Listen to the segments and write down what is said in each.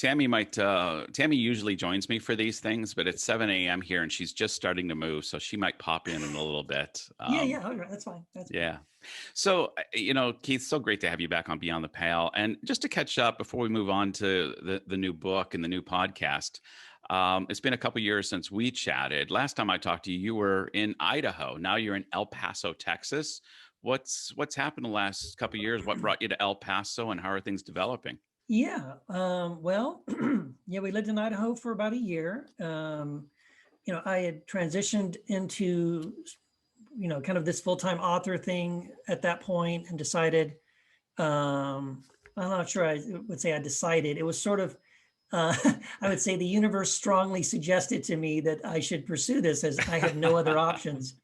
Tammy usually joins me for these things, but it's 7 a.m. here and she's just starting to move. So she might pop in a little bit. Yeah, yeah, all right, that's fine. That's fine. Yeah. So, Keith, so great to have you back on Beyond the Pale. And just to catch up before we move on to the new book and the new podcast, it's been a couple years since we chatted. Last time I talked to you, you were in Idaho. Now you're in El Paso, Texas. What's happened the last couple years? What brought you to El Paso, and how are things developing? Yeah. Well, yeah, we lived in Idaho for about a year. I had transitioned into, kind of this full-time author thing at that point and decided, I'm not sure I would say I decided. It was sort of, I would say the universe strongly suggested to me that I should pursue this as I had no other options.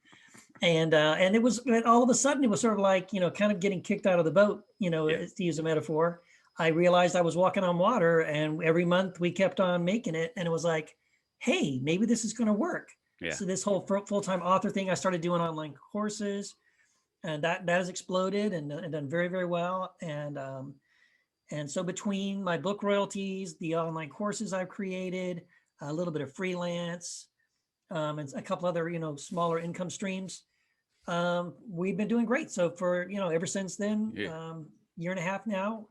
And it was all of a sudden, it was sort of like, kind of getting kicked out of the boat, Yeah. to use a metaphor. I realized I was walking on water, and every month we kept on making it. And it was like, hey, maybe this is going to work. Yeah. So this whole full-time author thing, I started doing online courses, and that has exploded and done very, very well. And so between my book royalties, the online courses I've created, a little bit of freelance, and a couple other, smaller income streams, we've been doing great. So for, ever since then, Yeah. year and a half now,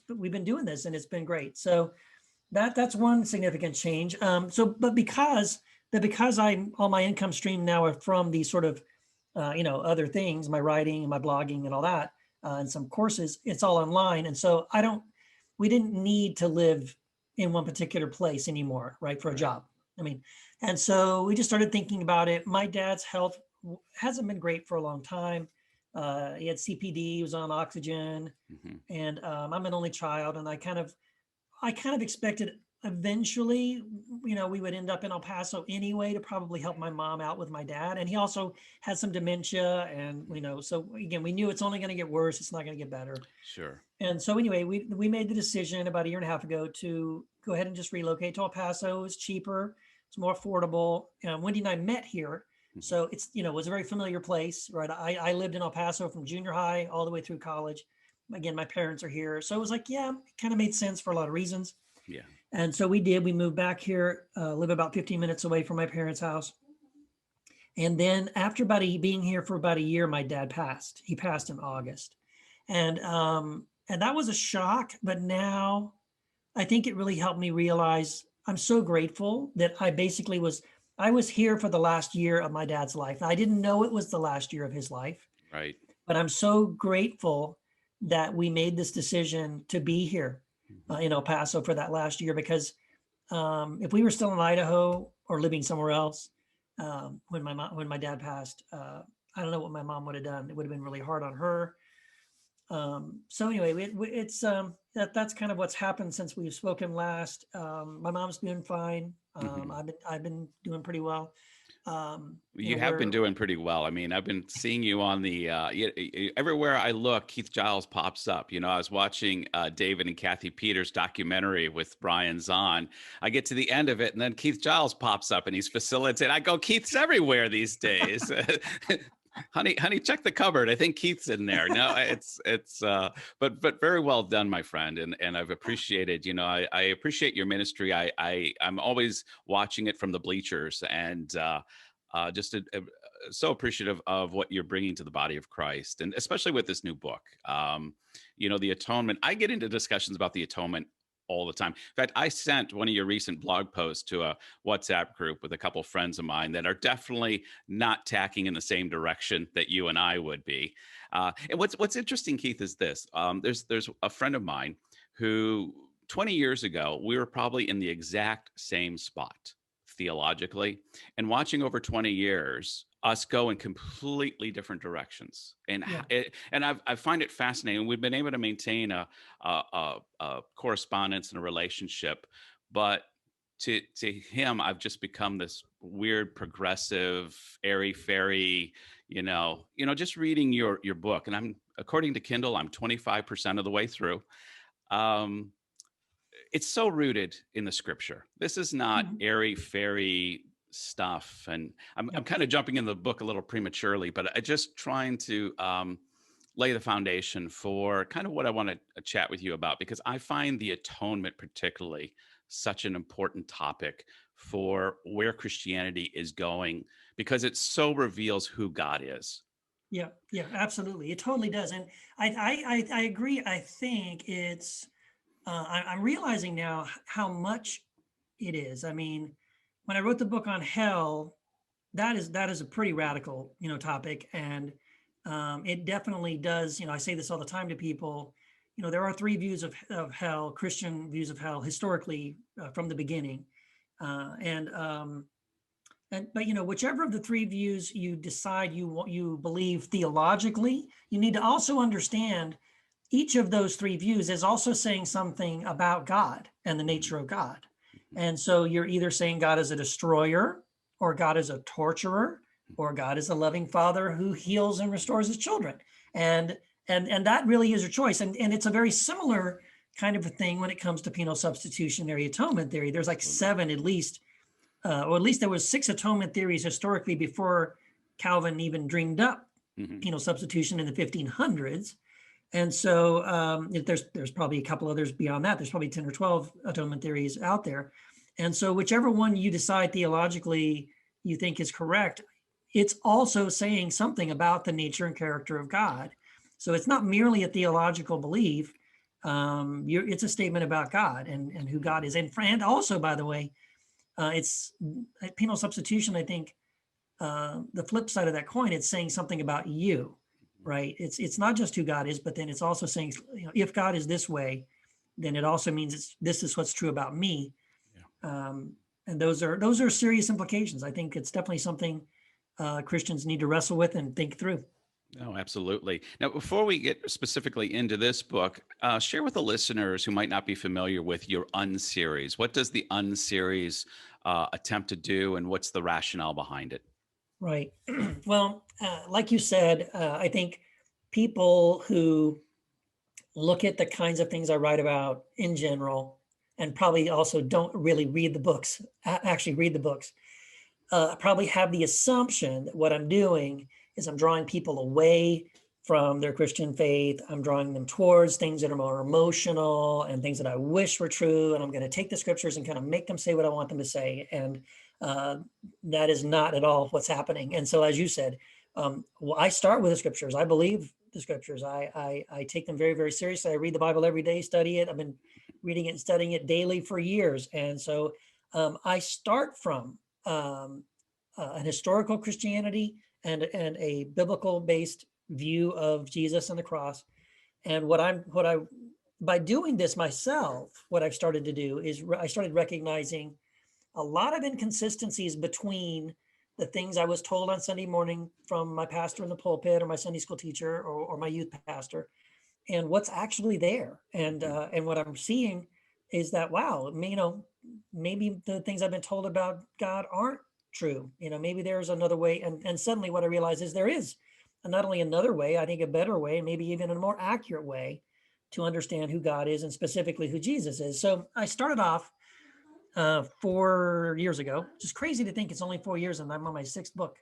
we've been doing this and it's been great. So that's one significant change. But because all my income stream now are from these sort of, other things, my writing and my blogging and all that, and some courses, it's all online. And so we didn't need to live in one particular place anymore, right, for a Right. job. I mean, and so we just started thinking about it. My dad's health hasn't been great for a long time. He had CPD, he was on oxygen, Hmm. and I'm an only child, and I kind of expected eventually, we would end up in El Paso anyway to probably help my mom out with my dad. And he also had some dementia, and so again, we knew it's only going to get worse. It's not going to get better. Sure. And so anyway, we made the decision about a year and a half ago to go ahead and just relocate to El Paso. It's cheaper, it's more affordable. Wendy and I met here, Mhm. so it was a very familiar place, right? I lived in El Paso from junior high all the way through college. Again, my parents are here, so it was like, yeah, it kind of made sense for a lot of reasons. Yeah. And so we did. We moved back here, live about 15 minutes away from my parents' house. And then after being here for about a year, my dad passed. He passed in August, and that was a shock. But now, I think it really helped me realize I'm so grateful that I was here for the last year of my dad's life. I didn't know it was the last year of his life, Right. but I'm so grateful that we made this decision to be here Mhm. in El Paso for that last year, because if we were still in Idaho or living somewhere else, when my dad passed, I don't know what my mom would have done. It would have been really hard on her. So anyway, that's kind of what's happened since we've spoken last. My mom's doing fine. Mhm. I've been doing pretty well. You have been We're doing pretty well. I mean, I've been seeing you on everywhere I look, Keith Giles pops up. I was watching David and Kathy Peters' documentary with Brian Zahn. I get to the end of it, and then Keith Giles pops up, and he's facilitating. I go, Keith's everywhere these days. Honey, check the cupboard. I think Keith's in there. No, but very well done, my friend. And I've appreciated, I appreciate your ministry. I'm always watching it from the bleachers, and just so appreciative of what you're bringing to the body of Christ, and especially with this new book. The atonement. I get into discussions about the atonement all the time. In fact, I sent one of your recent blog posts to a WhatsApp group with a couple friends of mine that are definitely not tacking in the same direction that you and I would be. And what's interesting, Keith, is this: there's a friend of mine who 20 years ago we were probably in the exact same spot theologically, and watching over 20 years us go in completely different directions. And Yeah. I find it fascinating. We've been able to maintain a correspondence and a relationship, but to him, I've just become this weird, progressive, airy fairy. Just reading your book, and I'm according to Kindle, I'm 25% of the way through. Um, it's so rooted in the scripture. This is not Mhm. airy fairy stuff. And I'm Yeah. kind of jumping in the book a little prematurely, but I just trying to lay the foundation for kind of what I want to chat with you about, because I find the atonement particularly such an important topic for where Christianity is going, because it so reveals who God is. Yeah, yeah, absolutely. It totally does. And I agree. I think it's, I'm realizing now how much it is. I mean, when I wrote the book on hell, that is a pretty radical, topic. And it definitely does, I say this all the time to people, there are three views of hell, Christian views of hell historically from the beginning. But whichever of the three views you decide you believe theologically, you need to also understand each of those three views is also saying something about God and the nature of God. And so you're either saying God is a destroyer, or God is a torturer, or God is a loving father who heals and restores his children. And that really is your choice. And it's a very similar kind of a thing when it comes to penal substitutionary atonement theory. There's like seven at least, or at least there was six atonement theories historically before Calvin even dreamed up penal substitution in the 1500s. And so there's probably a couple others beyond that. There's probably 10 or 12 atonement theories out there. And so whichever one you decide theologically you think is correct, it's also saying something about the nature and character of God. So it's not merely a theological belief. It's a statement about God and who God is. And also, by the way, it's penal substitution, I think, the flip side of that coin, it's saying something about you, right? It's not just who God is, but then it's also saying, if God is this way, then it also means this is what's true about me. Yeah. And those are serious implications. I think it's definitely something Christians need to wrestle with and think through. Oh, absolutely. Now, before we get specifically into this book, share with the listeners who might not be familiar with your Unseries. What does the Unseries attempt to do, and what's the rationale behind it? Right. Well, like you said, I think people who look at the kinds of things I write about in general, and probably also don't really read the books, actually read the books, probably have the assumption that what I'm doing is I'm drawing people away from their Christian faith. I'm drawing them towards things that are more emotional and things that I wish were true. And I'm going to take the scriptures and kind of make them say what I want them to say. And that is not at all what's happening. And so, as you said, well, I start with the scriptures. I believe the scriptures. I take them very, very seriously. I read the Bible every day, study it. I've been reading it and studying it daily for years. And so I start from an historical Christianity and a biblical based view of Jesus and the cross. And by doing this myself, what I've started to do is I started recognizing a lot of inconsistencies between the things I was told on Sunday morning from my pastor in the pulpit or my Sunday school teacher or my youth pastor, and what's actually there. And what I'm seeing is that, wow, maybe the things I've been told about God aren't true. Maybe there's another way. And suddenly what I realize is there is not only another way, I think a better way, and maybe even a more accurate way to understand who God is and specifically who Jesus is. So I started off 4 years ago. Just crazy to think it's only 4 years and I'm on my sixth book.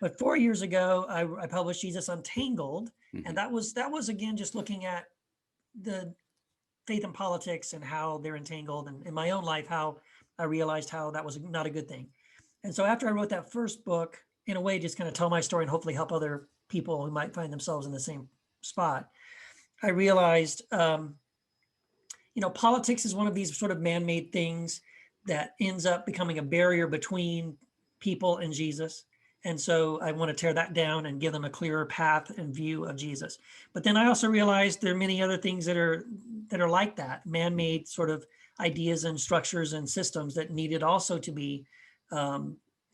But 4 years ago, I published Jesus Untangled, and that was again just looking at the faith and politics and how they're entangled, and in my own life, how I realized how that was not a good thing. And so after I wrote that first book, in a way, just kind of tell my story and hopefully help other people who might find themselves in the same spot, I realized, politics is one of these sort of man-made things that ends up becoming a barrier between people and Jesus. And so I want to tear that down and give them a clearer path and view of Jesus. But then I also realized there are many other things that are like that, man-made sort of ideas and structures and systems that needed also to be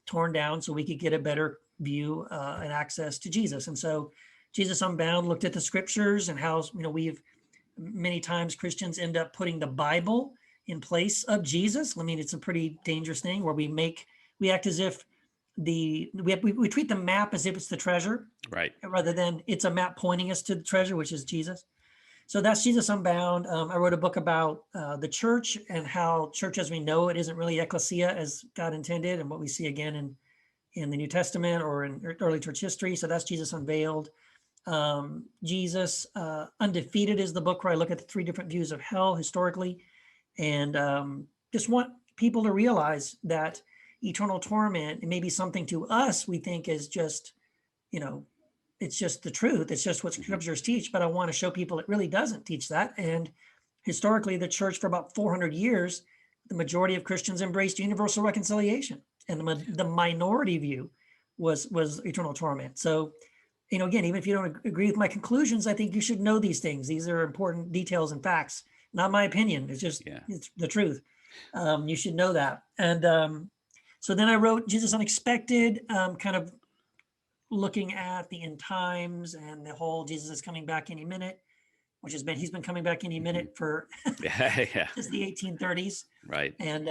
torn down so we could get a better view and access to Jesus. And so Jesus Unbound looked at the scriptures and how, we've many times Christians end up putting the Bible in place of Jesus. I mean, it's a pretty dangerous thing where we act as if we treat the map as if it's the treasure, right? Rather than it's a map pointing us to the treasure, which is Jesus. So that's Jesus Unbound. I wrote a book about the church and how church as we know it isn't really ecclesia as God intended, and what we see again in the New Testament or in early church history. So that's Jesus Unveiled. Jesus Undefeated is the book where I look at the three different views of hell historically, and just want people to realize that eternal torment, it may be something to us we think is just, you know, it's just the truth. It's just what Mhm. scriptures teach. But I want to show people it really doesn't teach that. And historically, the church for about 400 years, the majority of Christians embraced universal reconciliation, and the minority view was eternal torment. So, again, even if you don't agree with my conclusions, I think you should know these things. These are important details and facts, not my opinion. It's just Yeah. it's the truth. You should know that. And so then I wrote Jesus Unexpected, kind of looking at the end times and the whole Jesus is coming back any minute, which he's been coming back any Mhm. minute for Yeah. Yeah. since the 1830s. Right. And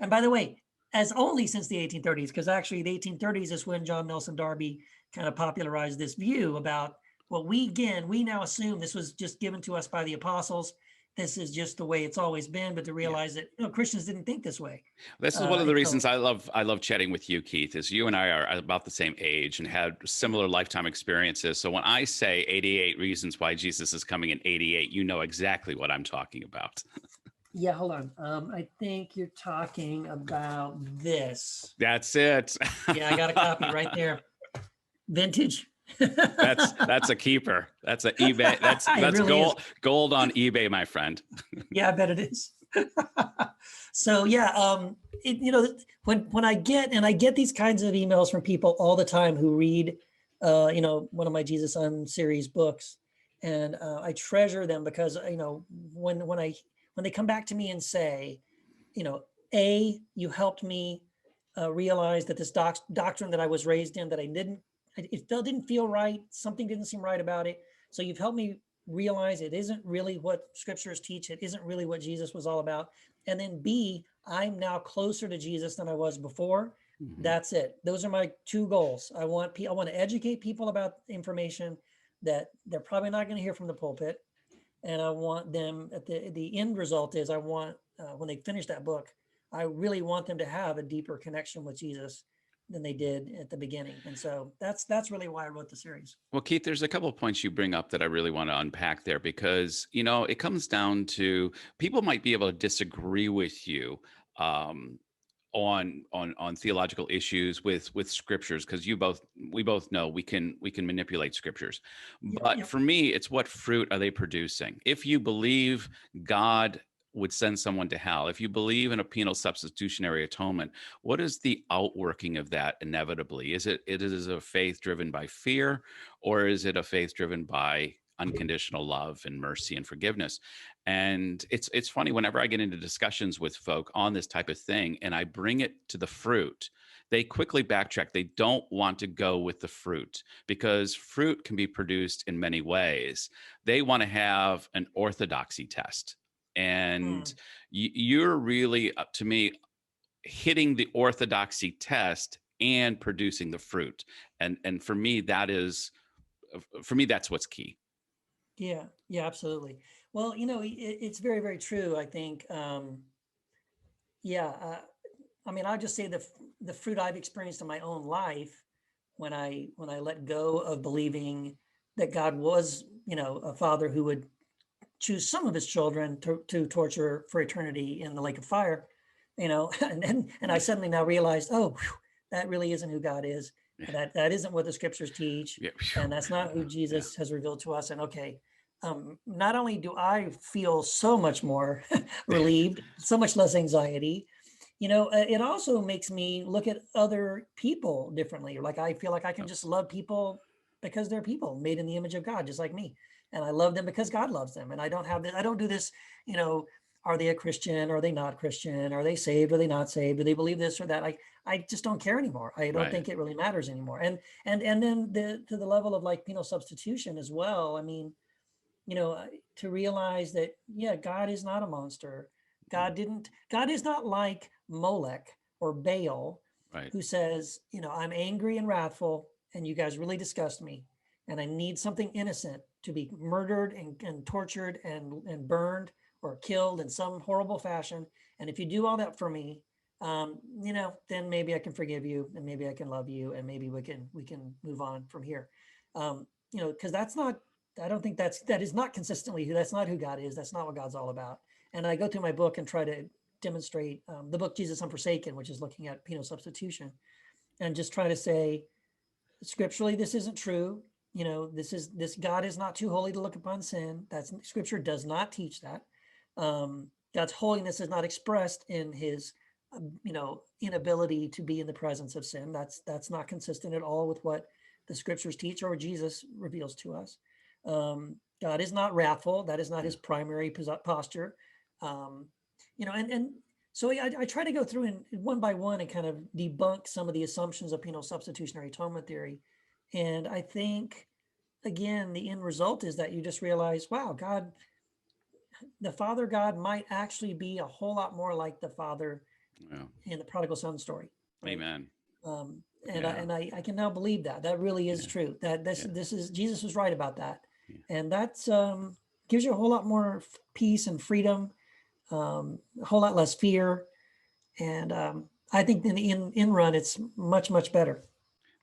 by the way, as only since the 1830s, because actually the 1830s is when John Nelson Darby kind of popularized this view about what we now assume this was just given to us by the apostles. This is just the way it's always been, but to Yeah. realize that Christians didn't think this way. This is one of the until reasons I love chatting with you, Keith, is you and I are about the same age and had similar lifetime experiences. So when I say 88 reasons why Jesus is coming in 88, you know exactly what I'm talking about. Yeah, hold on. I think you're talking about this. That's it. Yeah, I got a copy right there. Vintage. That's a keeper. That's a eBay. That's It really is. Gold on eBay, my friend. Yeah, I bet it is. So yeah, when I get these kinds of emails from people all the time who read, one of my Jesus On series books, and I treasure them because when they come back to me and say, you helped me realize that this doctrine that I was raised in that didn't feel right. Something didn't seem right about it. So you've helped me realize it isn't really what scriptures teach. It isn't really what Jesus was all about. And then B, I'm now closer to Jesus than I was before. Mhm. That's it. Those are my two goals. I want to educate people about information that they're probably not going to hear from the pulpit. And I want them at the end result is I want, when they finish that book, I really want them to have a deeper connection with Jesus than they did at the beginning. And so that's really why I wrote the series. Well, Keith, there's a couple of points you bring up that I really want to unpack there because, it comes down to people might be able to disagree with you um, on theological issues with scriptures because we both know we can manipulate scriptures. But Yep. for me, it's what fruit are they producing? If you believe God would send someone to hell, if you believe in a penal substitutionary atonement, what is the outworking of that inevitably? Is it a faith driven by fear, or is it a faith driven by unconditional love and mercy and forgiveness? And it's funny whenever I get into discussions with folk on this type of thing and I bring it to the fruit, they quickly backtrack. They don't want to go with the fruit because fruit can be produced in many ways. They want to have an orthodoxy test. And you're really, up to me, hitting the orthodoxy test and producing the fruit. And for me, that's what's key. Yeah, absolutely. Well, it's very, very true. I think, yeah. I mean, I'll just say the fruit I've experienced in my own life when I let go of believing that God was, a father who would choose some of his children to torture for eternity in the lake of fire, and I suddenly now realized, oh, whew, that really isn't who God is. Yeah. That isn't what the scriptures teach, Yeah. and that's not who Yeah. Jesus has revealed to us. And okay, not only do I feel so much more relieved, so much less anxiety, it also makes me look at other people differently. Like I feel like I can just love people because they're people made in the image of God, just like me. And I love them because God loves them. And I don't do this, are they a Christian? Are they not Christian? Are they saved? Are they not saved? Do they believe this or that? I just don't care anymore. I don't Right. think it really matters anymore. And then to the level of like penal substitution as well. I mean, to realize that, yeah, God is not a monster. God is not like Molech or Baal, Right. who says, I'm angry and wrathful and you guys really disgust me. And I need something innocent to be murdered and tortured and burned or killed in some horrible fashion. And if you do all that for me, then maybe I can forgive you and maybe I can love you and maybe we can move on from here. because I don't think that is not consistently, that's not who God is. That's not what God's all about. And I go through my book and try to demonstrate the book, Jesus Unforsaken, which is looking at penal substitution, and just try to say, scripturally, this isn't true. This God is not too holy to look upon sin. That's scripture does not teach that. God's holiness is not expressed in his, inability to be in the presence of sin. That's not consistent at all with what the scriptures teach or Jesus reveals to us. God is not wrathful. That is not his primary posture. And so I try to go through and one by one and kind of debunk some of the assumptions of penal substitutionary atonement theory. And I think, again, the end result is that you just realize, wow, the Father God might actually be a whole lot more like the Father in the prodigal son story. Right? Amen. I can now believe that really is true. That this is, Jesus was right about that. Yeah. And that's gives you a whole lot more peace and freedom, a whole lot less fear. And I think in the in run, it's much, much better.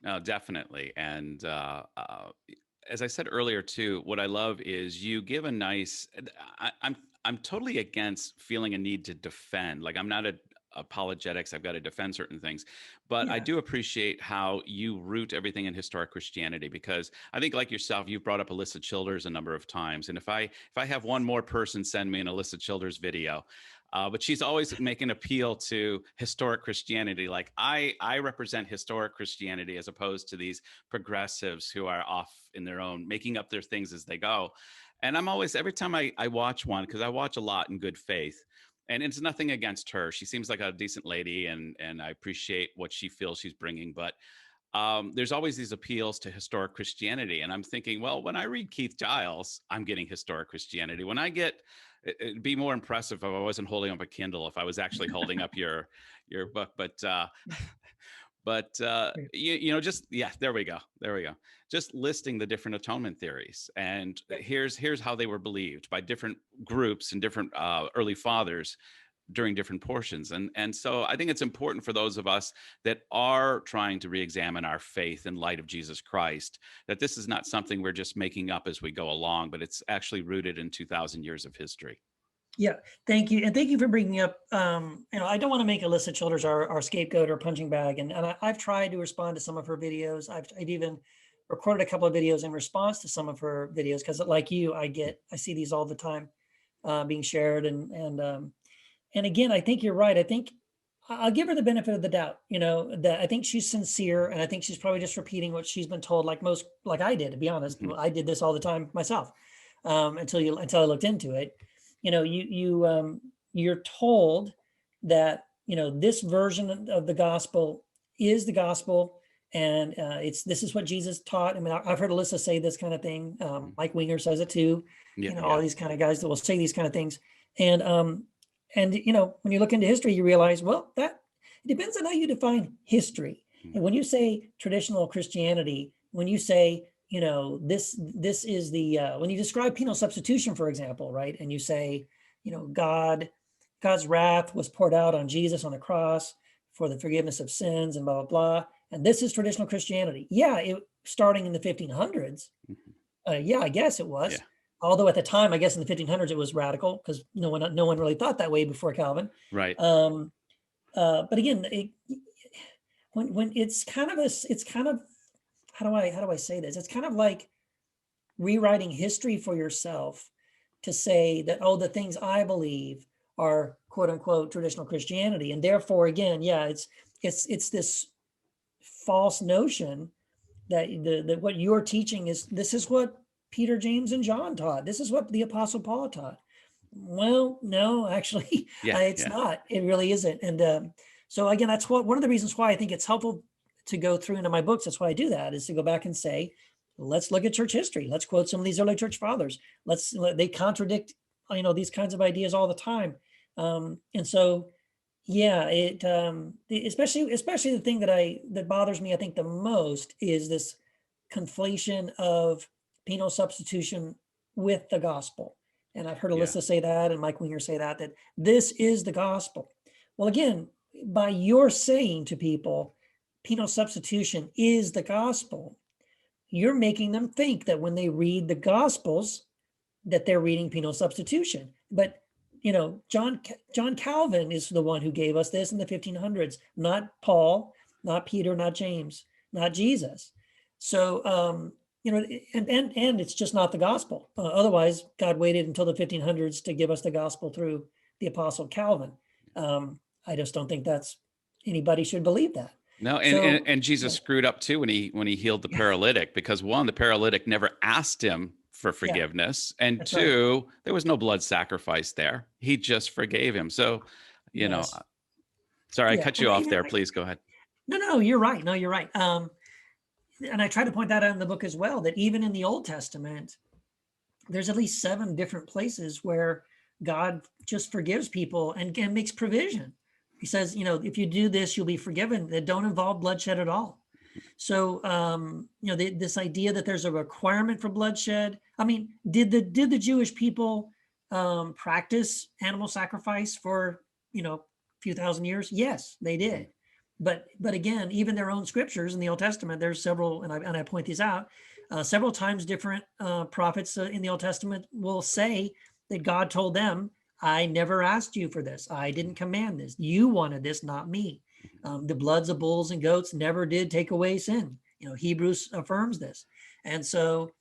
No, definitely. And as I said earlier too, what I love is you give a nice. I'm totally against feeling a need to defend. Like I'm not apologetics. I've got to defend certain things, but I do appreciate how you root everything in historic Christianity, because I think, like yourself, you've brought up Alisa Childers a number of times, and if I have one more person send me an Alisa Childers video. But she's always making appeal to historic Christianity. Like I represent historic Christianity as opposed to these progressives who are off in their own, making up their things as they go. And I'm always, every time I watch one, because I watch a lot in good faith, and it's nothing against her. She seems like a decent lady, and I appreciate what she feels she's bringing. But there's always these appeals to historic Christianity. And I'm thinking, well, when I read Keith Giles, I'm getting historic Christianity. When I get, it'd be more impressive if I wasn't holding up a Kindle, if I was actually holding up your book. But just, there we go. Just listing the different atonement theories, and here's how they were believed by different groups and different early fathers during different portions. And so I think it's important for those of us that are trying to re-examine our faith in light of Jesus Christ, that this is not something we're just making up as we go along, but it's actually rooted in 2,000 years of history. Yeah, thank you. And thank you for bringing up, I don't want to make Alisa Childers our scapegoat or punching bag. And I've tried to respond to some of her videos. I've even recorded a couple of videos in response to some of her videos, because like you, I see these all the time being shared. And again, I think you're right. I think I'll give her the benefit of the doubt, that I think she's sincere, and I think she's probably just repeating what she's been told, like I did, to be honest. Mm-hmm. I did this all the time myself until I looked into it. You're told that, this version of the gospel is the gospel, and this is what Jesus taught. I mean, I've heard Alisa say this kind of thing. Mike Winger says it too. All these kind of guys that will say these kind of things. And when you look into history, you realize, well, that it depends on how you define history. And when you say traditional Christianity, when you say, this is the, when you describe penal substitution, for example, right? And you say, God's wrath was poured out on Jesus on the cross for the forgiveness of sins and blah, blah, blah. And this is traditional Christianity. Yeah, starting in the 1500s. I guess it was. Yeah. Although at the time, I guess in the 1500s, it was radical, because no one really thought that way before Calvin. Right. But again, when it's kind of how do I say this? It's kind of like rewriting history for yourself to say that, the things I believe are quote unquote traditional Christianity. And therefore, again, it's this false notion that what you're teaching this is what Peter, James, and John taught. This is what the Apostle Paul taught. Well, no, actually, it's not. It really isn't. And so again, that's one of the reasons why I think it's helpful to go through into my books. That's why I do that, is to go back and say, let's look at church history. Let's quote some of these early church fathers. They contradict, these kinds of ideas all the time. And so, especially the thing that bothers me, I think the most, is this conflation of penal substitution with the gospel. And I've heard Alisa say that, and Mike Winger say that this is the gospel. Well, again, by your saying to people, penal substitution is the gospel, you're making them think that when they read the Gospels, that they're reading penal substitution. But John Calvin is the one who gave us this in the 1500s, not Paul, not Peter, not James, not Jesus. So and it's just not the gospel. Otherwise, God waited until the 1500s to give us the gospel through the Apostle Calvin. I just don't think anybody should believe that. No, So and Jesus screwed up too when he healed the paralytic, because one, the paralytic never asked him for forgiveness, and that's right. two, there was no blood sacrifice there. He just forgave him. So, Yes. sorry, I Yeah. cut you off there. Please go ahead. No, you're right. No, you're right. And I try to point that out in the book as well, that even in the Old Testament, there's at least 7 different places where God just forgives people and makes provision. He says, if you do this, you'll be forgiven. That don't involve bloodshed at all. So, this idea that there's a requirement for bloodshed. I mean, did the Jewish people practice animal sacrifice for, a few thousand years? Yes, they did. But again, even their own scriptures in the Old Testament, there's several, and I point these out, several times different prophets in the Old Testament will say that God told them, I never asked you for this. I didn't command this. You wanted this, not me. The bloods of bulls and goats never did take away sin. Hebrews affirms this. And so,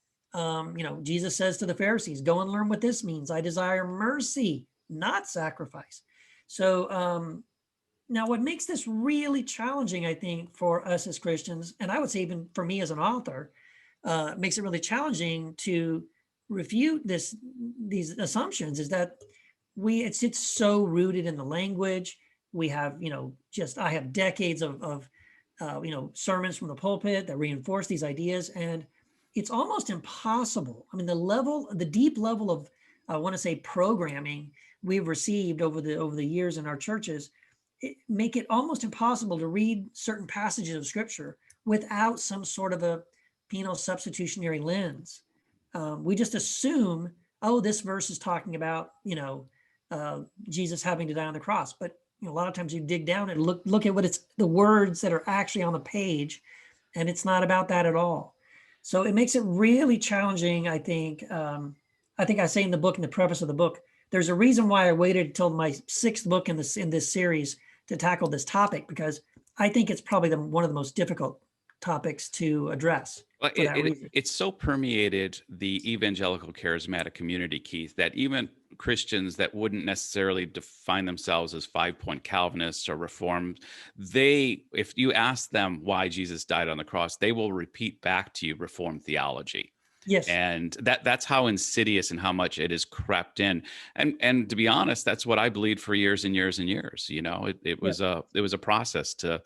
Jesus says to the Pharisees, go and learn what this means. I desire mercy, not sacrifice. So, now, what makes this really challenging, I think, for us as Christians, and I would say even for me as an author, makes it really challenging to refute these assumptions, is that it's so rooted in the language. We have, I have decades of sermons from the pulpit that reinforce these ideas, and it's almost impossible. I mean, the deep level of, I want to say, programming we've received over the years in our churches, make it almost impossible to read certain passages of scripture without some sort of a penal substitutionary lens. We just assume, this verse is talking about, Jesus having to die on the cross. But a lot of times you dig down and look at what the words that are actually on the page, and it's not about that at all. So it makes it really challenging, I think. I think I say in the book, in the preface of the book, there's a reason why I waited until my 6th book in this series to tackle this topic, because I think it's probably one of the most difficult topics to address. Well, it's so permeated the evangelical charismatic community, Keith, that even Christians that wouldn't necessarily define themselves as 5-point Calvinists or Reformed, if you ask them why Jesus died on the cross, they will repeat back to you Reformed theology. Yes. And that's how insidious and how much it has crept in. And to be honest, that's what I believed for years and years and years. It was a process to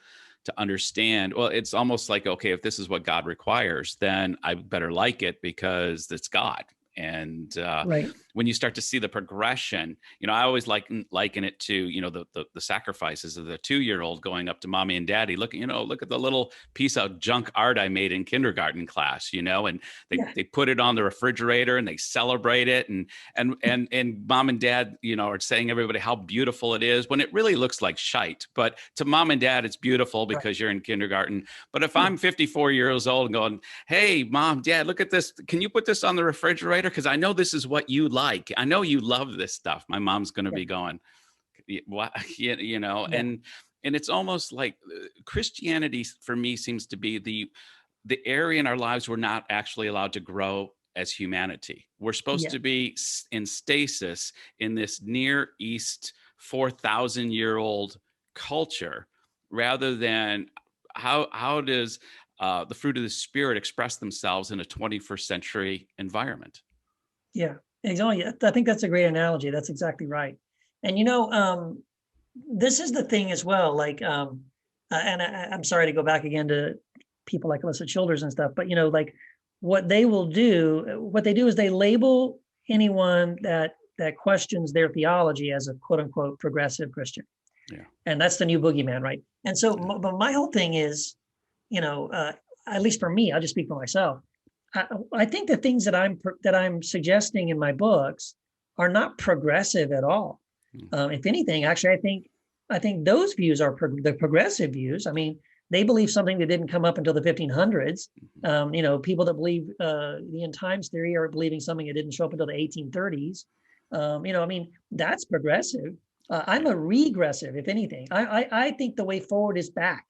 understand. Well, it's almost like, okay, if this is what God requires, then I better like it because it's God. And right. When you start to see the progression, I always liken it to, the sacrifices of the 2-year-old going up to mommy and daddy, look at the little piece of junk art I made in kindergarten class, and they put it on the refrigerator and they celebrate it. And mom and dad, are saying everybody how beautiful it is when it really looks like shite. But to mom and dad, it's beautiful because you're in kindergarten. But if I'm 54 years old and going, hey, mom, dad, look at this. Can you put this on the refrigerator? Because I know this is what you like. I know you love this stuff. My mom's going to be going, what, and it's almost like Christianity for me seems to be the area in our lives we're not actually allowed to grow as humanity. We're supposed to be in stasis in this Near East 4,000-year-old culture, rather than how does the fruit of the Spirit express themselves in a 21st century environment? Yeah. Exactly. I think that's a great analogy. That's exactly right. And, this is the thing as well, like, and I'm sorry to go back again to people like Alisa Childers and stuff, but, like what they do is they label anyone that questions their theology as a quote unquote progressive Christian. Yeah. And that's the new boogeyman, right? And so, but my whole thing is, at least for me, I'll just speak for myself. I think the things that I'm suggesting in my books are not progressive at all. If anything, actually, I think those views are the progressive views. I mean, they believe something that didn't come up until the 1500s. People that believe the end times theory are believing something that didn't show up until the 1830s. That's progressive. I'm Yeah. a regressive, if anything. I think the way forward is back.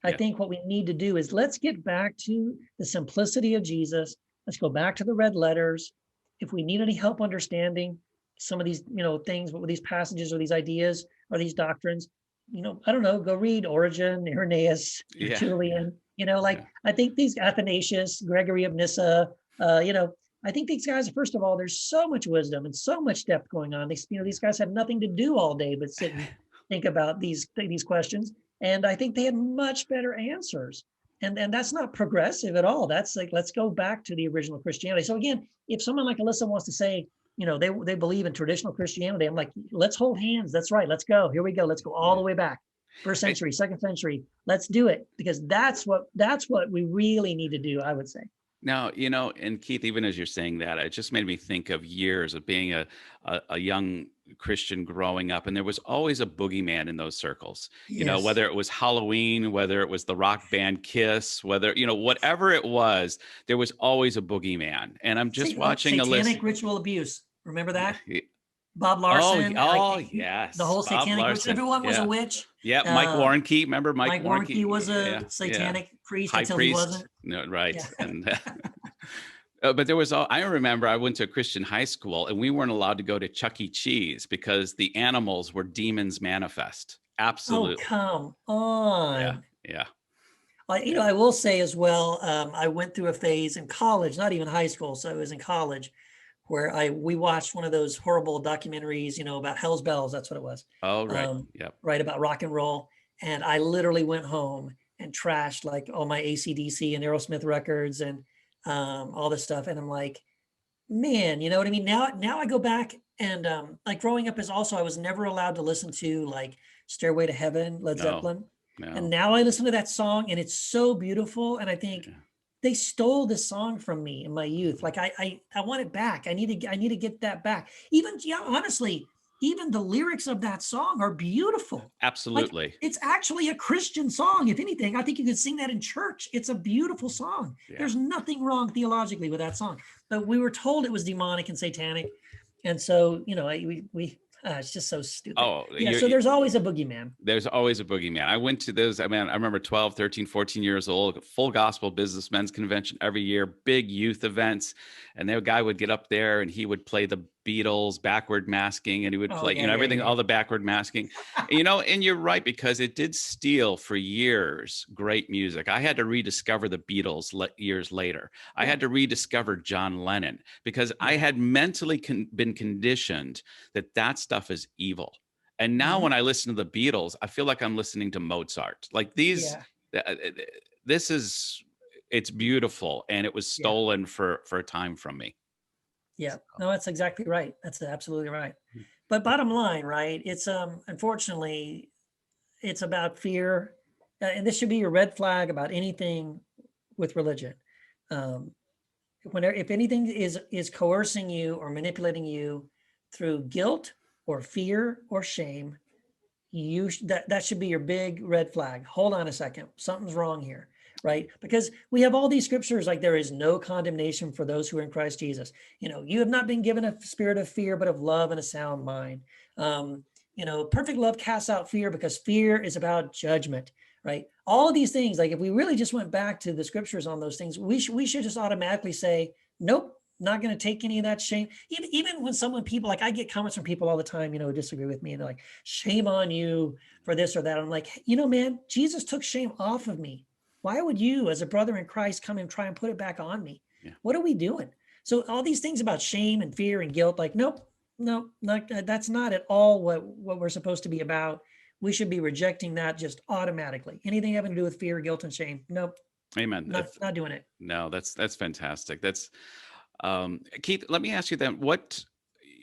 I Yeah. think what we need to do is let's get back to the simplicity of Jesus. Let's go back to the red letters. If we need any help understanding some of these, things with these passages or these ideas or these doctrines, I don't know, go read Origen, Irenaeus, Yeah. Tertullian, Yeah. I think these Athanasius, Gregory of Nyssa, I think these guys, first of all, there's so much wisdom and so much depth going on. These guys have nothing to do all day but sit and think about these questions. And I think they had much better answers. And that's not progressive at all. That's like, let's go back to the original Christianity. So again, if someone like Alisa wants to say, they believe in traditional Christianity, I'm like, let's hold hands. That's right. Let's go. Here we go. Let's go all the way back. First century, second century. Let's do it, because that's what we really need to do, I would say. Now, and Keith, even as you're saying that, it just made me think of years of being a young Christian growing up, and there was always a boogeyman in those circles. Yes. Whether it was Halloween, whether it was the rock band Kiss, whether whatever it was, there was always a boogeyman. And I'm just watching satanic ritual abuse. Remember that? Yeah. Bob Oh, Larson. yes. The whole Bob satanic Larson. everyone was a witch. Yeah, Mike Warnke. Remember Mike Warnke was a satanic priest High until priest. he wasn't. No, right. Yeah. And but there was I remember I went to a Christian high school, and we weren't allowed to go to Chuck E. Cheese because the animals were demons manifest. Absolutely. Oh, come on. Yeah. I will say as well, I went through a phase in college, not even high school, so it was in college, where we watched one of those horrible documentaries, about Hell's Bells. That's what it was. Oh, right. Yep. Right, about rock and roll. And I literally went home and trashed like all my AC/DC and Aerosmith records and all this stuff. And I'm like, man, you know what I mean? Now I go back and like growing up I was never allowed to listen to like Stairway to Heaven, Led Zeppelin. No. And now I listen to that song and it's so beautiful. And I think they stole this song from me in my youth. Like I want it back. I need to get that back. Honestly, even the lyrics of that song are beautiful. Absolutely. Like, it's actually a Christian song. If anything, I think you could sing that in church. It's a beautiful song. Yeah. There's nothing wrong theologically with that song, but we were told it was demonic and satanic. And so, it's just so stupid. Oh, yeah. So there's always a boogeyman. There's always a boogeyman. I went to those. I remember 12, 13, 14 years old, full gospel businessmen's convention every year, big youth events. And the guy would get up there and he would play the Beatles backward masking, and he would play, everything, all the backward masking, and you're right, because it did steal for years great music. I had to rediscover the Beatles years later. I had to rediscover John Lennon because I had mentally been conditioned that stuff is evil. And now when I listen to the Beatles, I feel like I'm listening to Mozart. Like it's beautiful, and it was stolen for a time from me. Yeah, no, that's exactly right. That's absolutely right. But bottom line, right? It's unfortunately, it's about fear, and this should be your red flag about anything with religion. If anything is coercing you or manipulating you through guilt or fear or shame, that should be your big red flag. Hold on a second, something's wrong here. Right? Because we have all these scriptures like there is no condemnation for those who are in Christ Jesus. You have not been given a spirit of fear, but of love and a sound mind. Perfect love casts out fear because fear is about judgment, right? All of these things, like if we really just went back to the scriptures on those things, we should just automatically say, nope, not going to take any of that shame. Even when people, like I get comments from people all the time, who disagree with me and they're like, shame on you for this or that. I'm like, man, Jesus took shame off of me. Why would you, as a brother in Christ, come and try and put it back on me? Yeah. What are we doing? So all these things about shame and fear and guilt, like, nope, that's not at all what we're supposed to be about. We should be rejecting that just automatically. Anything having to do with fear, guilt, and shame, nope. Amen. Not doing it. No, that's fantastic. That's Keith, let me ask you then, what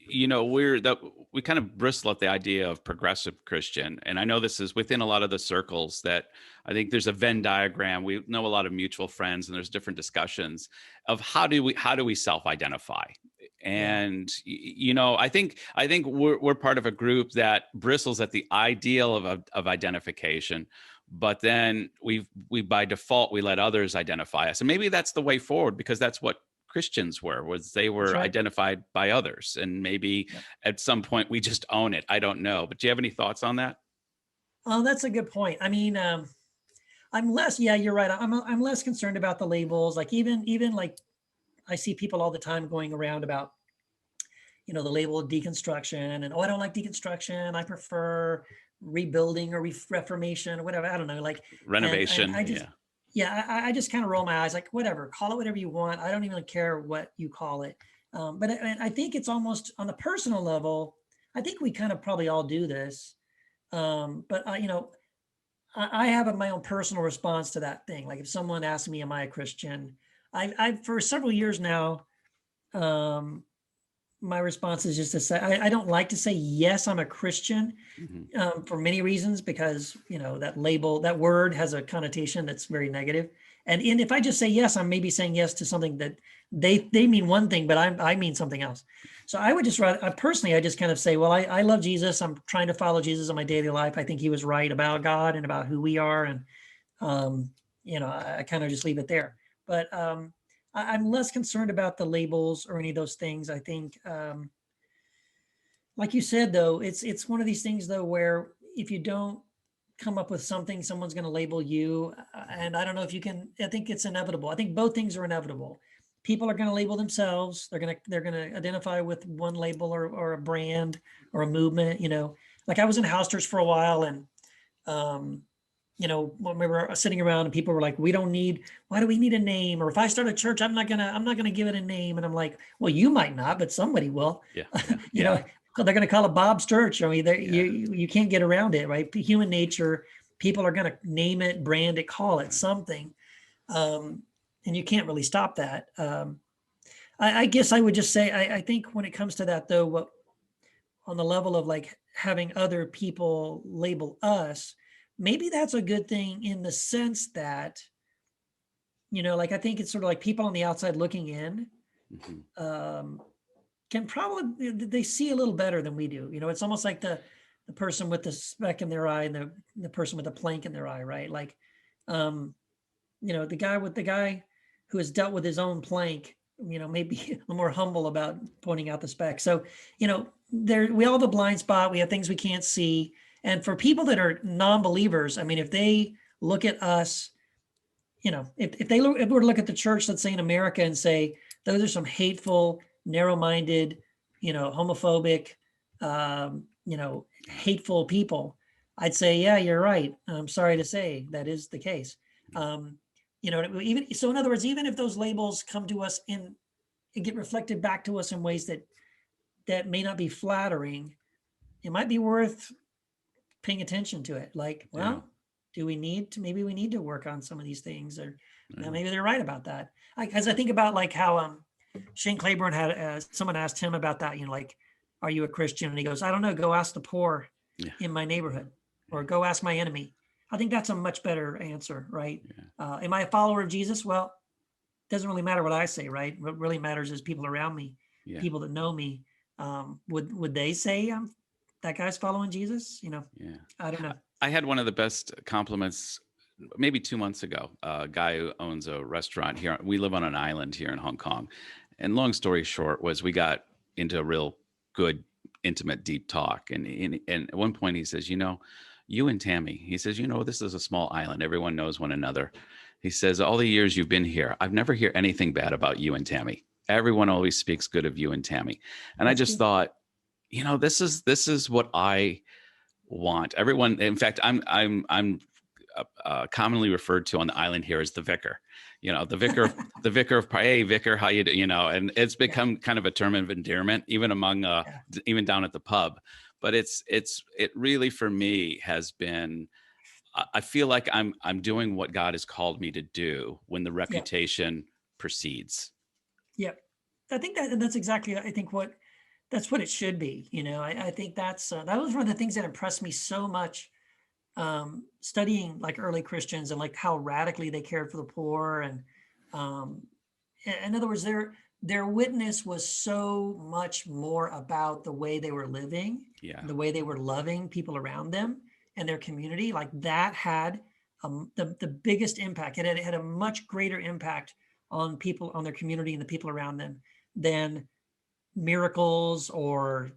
we kind of bristle at the idea of progressive Christian. And I know this is within a lot of the circles that I think there's a Venn diagram. We know a lot of mutual friends, and there's different discussions of how do we self-identify. And, I think we're part of a group that bristles at the ideal of identification, but then we by default we let others identify us, and maybe that's the way forward, because that's what Christians was they That's were right. identified by others, and maybe Yep. at some point we just own it. I don't know, but do you have any thoughts on that? Oh, that's a good point. I mean, I'm less, yeah, you're right. I'm less concerned about the labels. Like even like I see people all the time going around about, the label of deconstruction and, oh, I don't like deconstruction. I prefer rebuilding or reformation or whatever. I don't know. Like, and Renovation, I just, yeah. yeah, I just kind of roll my eyes like, whatever, call it whatever you want. I don't even care what you call it. But I think it's almost on the personal level. I think we kind of probably all do this. But I have my own personal response to that thing. Like if someone asks me, am I a Christian? I've for several years now, um, my response is just to say, I don't like to say, yes, I'm a Christian, Hmm. for many reasons, because, that label, that word has a connotation that's very negative. And if I just say yes, I'm maybe saying yes to something that they mean one thing, but I mean something else. So I would just rather, I just kind of say, well, I love Jesus. I'm trying to follow Jesus in my daily life. I think he was right about God and about who we are. And, um, I kind of just leave it there. But I'm less concerned about the labels or any of those things. I think, like you said, though, it's one of these things though where if you don't come up with something, someone's going to label you, and I don't know if you can. I think it's inevitable. I think both things are inevitable. People are going to label themselves. They're going to identify with one label or a brand or a movement. Like I was in house church for a while, and um, when we were sitting around and people were like, why do we need a name? Or if I start a church, I'm not gonna give it a name. And I'm like, well, you might not, but somebody will. Yeah, yeah, you yeah, know, they're gonna call it Bob's Church. I mean, yeah. you can't get around it, right? Human nature, people are gonna name it, brand it, call it Right. something. Um, and you can't really stop that. I guess I would just say, I think when it comes to that though, what on the level of like having other people label us, maybe that's a good thing in the sense that, like I think it's sort of like people on the outside looking in, Hmm. um, can probably they see a little better than we do. It's almost like the person with the speck in their eye and the person with the plank in their eye, right? Like, um, the guy who has dealt with his own plank, maybe a little more humble about pointing out the speck. So, there we all have a blind spot. We have things we can't see. And for people that are non-believers, I mean, if they look at us, if we were to look at the church, let's say in America, and say those are some hateful, narrow-minded, homophobic, hateful people, I'd say, yeah, you're right. I'm sorry to say that is the case. Um, even so, in other words, even if those labels come to us and get reflected back to us in ways that may not be flattering, it might be worth paying attention to it. Like, Yeah, well, maybe we need to work on some of these things, or yeah. maybe they're right about that. As I think about like how Shane Claiborne had someone asked him about that, like, are you a Christian? And he goes, I don't know. Go ask the poor Yeah, in my neighborhood, yeah, or go ask my enemy. I think that's a much better answer, right? yeah, Am I a follower of Jesus? Well, it doesn't really matter what I say, right? What really matters is people around me, yeah, people that know me. Would they say that guy's following Jesus? yeah. I don't know. I had one of the best compliments maybe 2 months ago. A guy who owns a restaurant here. We live on an island here in Hong Kong. And long story short was we got into a real good, intimate, deep talk. And at one point he says, you and Tammy, he says, this is a small island. Everyone knows one another. He says, all the years you've been here, I've never heard anything bad about you and Tammy. Everyone always speaks good of you and Tammy. And I That's just good. thought, this is what I want. Everyone, in fact, I'm commonly referred to on the island here as the vicar. The vicar of hey vicar, how you do, and it's Yeah, become kind of a term of endearment even among yeah, even down at the pub. But it really for me has been. I feel like I'm doing what God has called me to do when the yeah, reputation precedes. yeah. I think that's exactly. I think that's what it should be. I think that was one of the things that impressed me so much, studying like early Christians and like how radically they cared for the poor. And um, in other words, their witness was so much more about the way they were living, Yeah. the way they were loving people around them and their community. Like that had the biggest impact. It had a much greater impact on people, on their community and the people around them, than miracles or,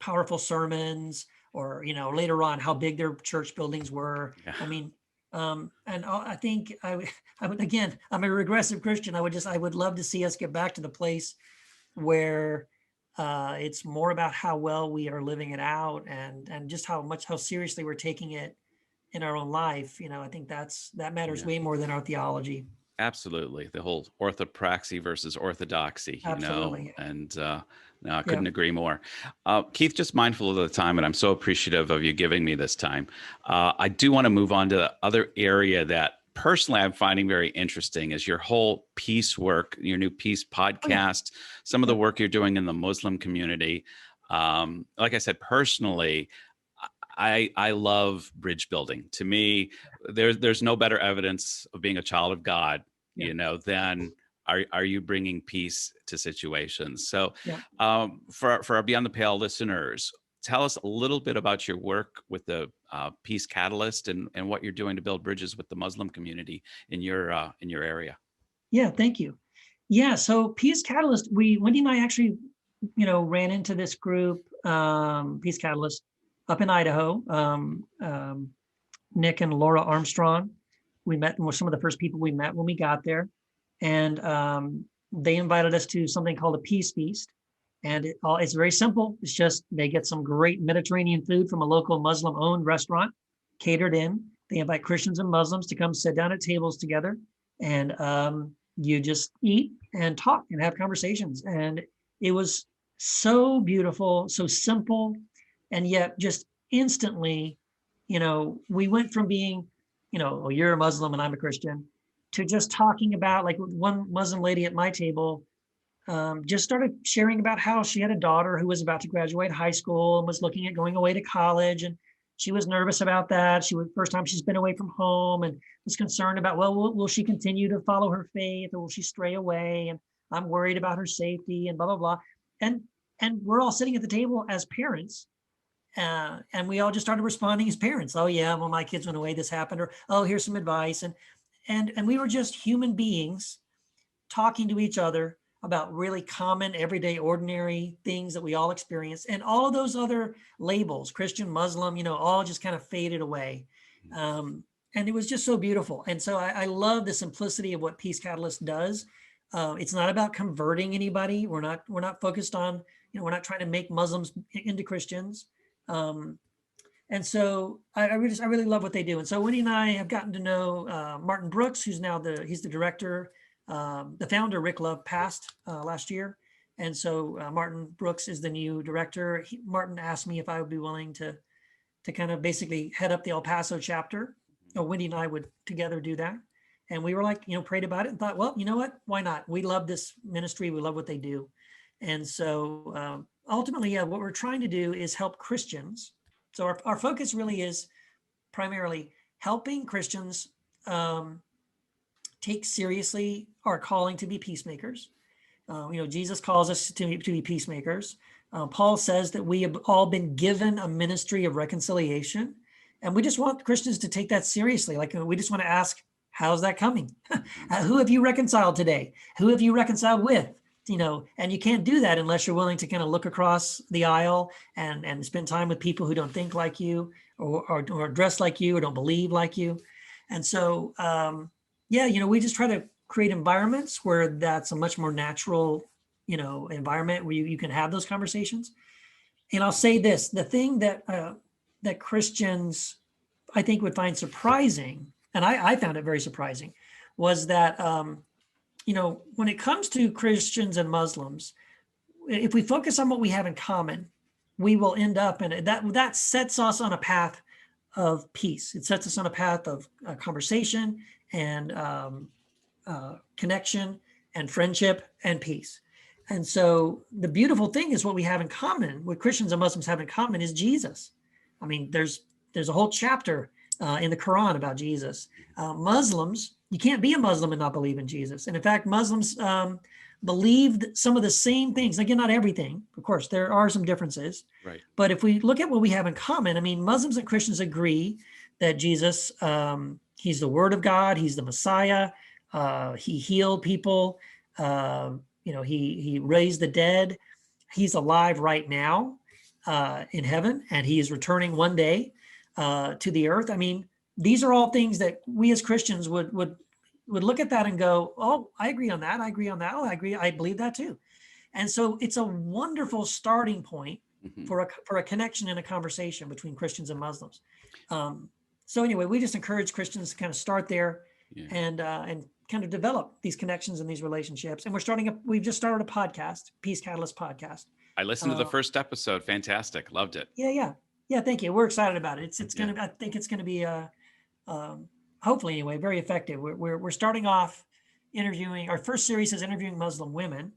powerful sermons, or, later on how big their church buildings were. Yeah. I mean, and I think I would, again, I'm a regressive Christian. I would love to see us get back to the place where it's more about how well we are living it out, and just how seriously we're taking it in our own life. I think that matters Yeah. way more than our theology. Absolutely. The whole orthopraxy versus orthodoxy, Absolutely. and no, I Yeah. couldn't agree more. Keith, just mindful of the time, and I'm so appreciative of you giving me this time. I do want to move on to the other area that personally I'm finding very interesting is your whole peace work, your new peace Oh yeah. podcast, some of the Yeah. work you're doing in the Muslim community. Like I said, personally, I love bridge building. To me, there's no better evidence of being a child of God, Yeah. than are you bringing peace to situations. So, Yeah. for our Beyond the Pale listeners, tell us a little bit about your work with the Peace Catalyst, and what you're doing to build bridges with the Muslim community in your area. Yeah. Thank you. Yeah. So Peace Catalyst, Wendy and I actually, ran into this group, Peace Catalyst, up in Idaho. Nick and Laura Armstrong. We met, were some of the first people we met when we got there. And they invited us to something called a Peace Feast. And it's very simple. It's just they get some great Mediterranean food from a local Muslim-owned restaurant, catered in. They invite Christians and Muslims to come sit down at tables together, and you just eat and talk and have conversations. And it was so beautiful, so simple, and yet just instantly, we went from being, well, you're a Muslim and I'm a Christian, to just talking about, like, one Muslim lady at my table just started sharing about how she had a daughter who was about to graduate high school and was looking at going away to college. And she was nervous about that. She was first time she's been away from home, and was concerned about, well, will she continue to follow her faith, or will she stray away? And I'm worried about her safety, and blah, blah, blah. And we're all sitting at the table as parents. And we all just started responding as parents. Oh yeah, well, my kids went away, this happened, or, oh, here's some advice. And we were just human beings talking to each other about really common, everyday, ordinary things that we all experience. And all of those other labels, Christian, Muslim, all just kind of faded away. And it was just so beautiful. And so I love the simplicity of what Peace Catalyst does. It's not about converting anybody. We're not focused on, we're not trying to make Muslims into Christians. And so I really love what they do. And so Winnie and I have gotten to know Martin Brooks, who's now he's the director. The founder, Rick Love, passed last year. And so Martin Brooks is the new director. Martin asked me if I would be willing to kind of basically head up the El Paso chapter. Wendy and I would together do that. And we were like, prayed about it and thought, well, you know what? Why not? We love this ministry. We love what they do. And so ultimately, yeah, what we're trying to do is help Christians. So our focus really is primarily helping Christians take seriously our calling to be peacemakers. Jesus calls us to be peacemakers. Paul says that we have all been given a ministry of reconciliation, and we just want Christians to take that seriously. Like, we just want to ask, how's that coming? Who have you reconciled today? Who have you reconciled with? And you can't do that unless you're willing to kind of look across the aisle and spend time with people who don't think like you, or dress like you, or don't believe like you. And so, we just try to create environments where that's a much more natural, environment where you can have those conversations. And I'll say this, the thing that Christians, I think, would find surprising, and I found it very surprising, was that, when it comes to Christians and Muslims, if we focus on what we have in common, we will end up in it. That sets us on a path of peace. It sets us on a path of conversation and connection and friendship and peace. And so the beautiful thing is what we have in common, what Christians and Muslims have in common, is Jesus. I mean, there's a whole chapter in the Quran about Jesus. Muslims, you can't be a Muslim and not believe in Jesus. And in fact, Muslims believed some of the same things. Again, not everything. Of course, there are some differences. Right. But if we look at what we have in common, I mean, Muslims and Christians agree that Jesus He's the Word of God. He's the Messiah. He healed people. He raised the dead. He's alive right now in heaven, and he is returning one day to the earth. I mean, these are all things that we as Christians would look at that and go, "Oh, I agree on that. I agree on that. Oh, I agree. I believe that too." And so it's a wonderful starting point for a connection and a conversation between Christians and Muslims. So anyway, we just encourage Christians to kind of start there and kind of develop these connections and these relationships. And we've just started a podcast, Peace Catalyst podcast. I listened to the first episode. Fantastic. Loved it. Yeah. Thank you. We're excited about it. I think it's going to be hopefully anyway, very effective. We're starting off interviewing. Our first series is interviewing Muslim women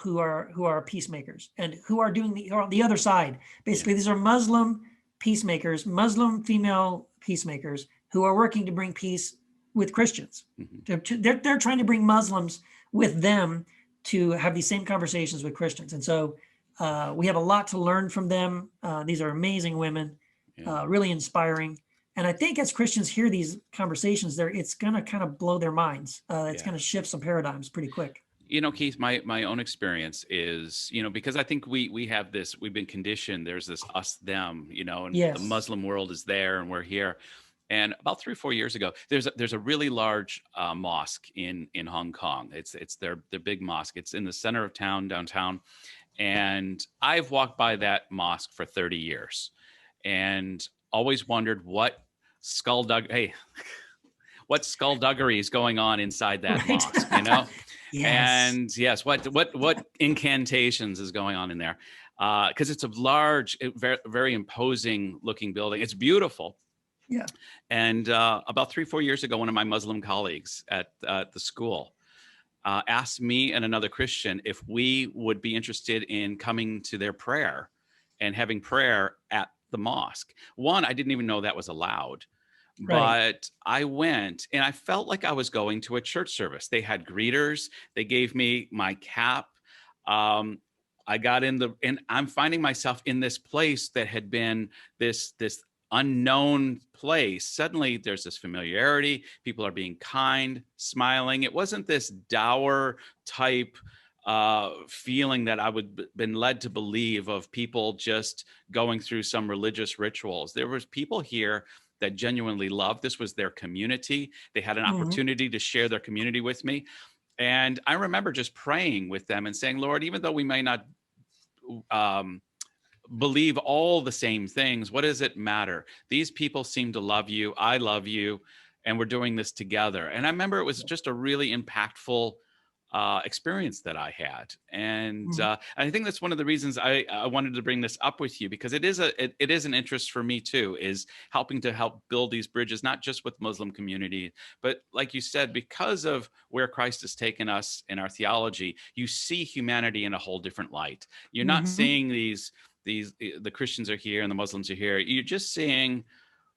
who are peacemakers and who are on the other side. Basically, these are Muslim peacemakers, Muslim female peacemakers who are working to bring peace with Christians. They're trying to bring Muslims with them to have these same conversations with Christians. And so we have a lot to learn from them. These are amazing women, really inspiring. And I think as Christians hear these conversations, it's going to kind of blow their minds. It's going to shift some paradigms pretty quick. Keith, my own experience is, because I think we have this, we've been conditioned, there's this us, them, and the Muslim world is there and we're here. And about 3 or 4 years ago, there's a really large mosque in Hong Kong. It's their big mosque. It's in the center of town, downtown. And I've walked by that mosque for 30 years and always wondered what skullduggery is going on inside that mosque, And yes, what incantations is going on in there? Because it's a large, very, very imposing looking building. It's beautiful. Yeah. And about 3 or 4 years ago, one of my Muslim colleagues at the school asked me and another Christian if we would be interested in coming to their prayer and having prayer at the mosque. One, I didn't even know that was allowed. But I went and I felt like I was going to a church service. They had greeters. They gave me my cap. I got and I'm finding myself in this place that had been this unknown place. Suddenly there's this familiarity. People are being kind, smiling. It wasn't this dour type feeling that I would been led to believe of people just going through some religious rituals. There was people here that genuinely loved. This was their community. They had an opportunity to share their community with me. And I remember just praying with them and saying, Lord, even though we may not believe all the same things, what does it matter? These people seem to love you. I love you. And we're doing this together. And I remember it was just a really impactful experience that I had. And I think that's one of the reasons I wanted to bring this up with you, because it is an interest for me too, is help build these bridges, not just with Muslim community, but like you said, because of where Christ has taken us in our theology, you see humanity in a whole different light. You're not seeing the Christians are here and the Muslims are here. You're just seeing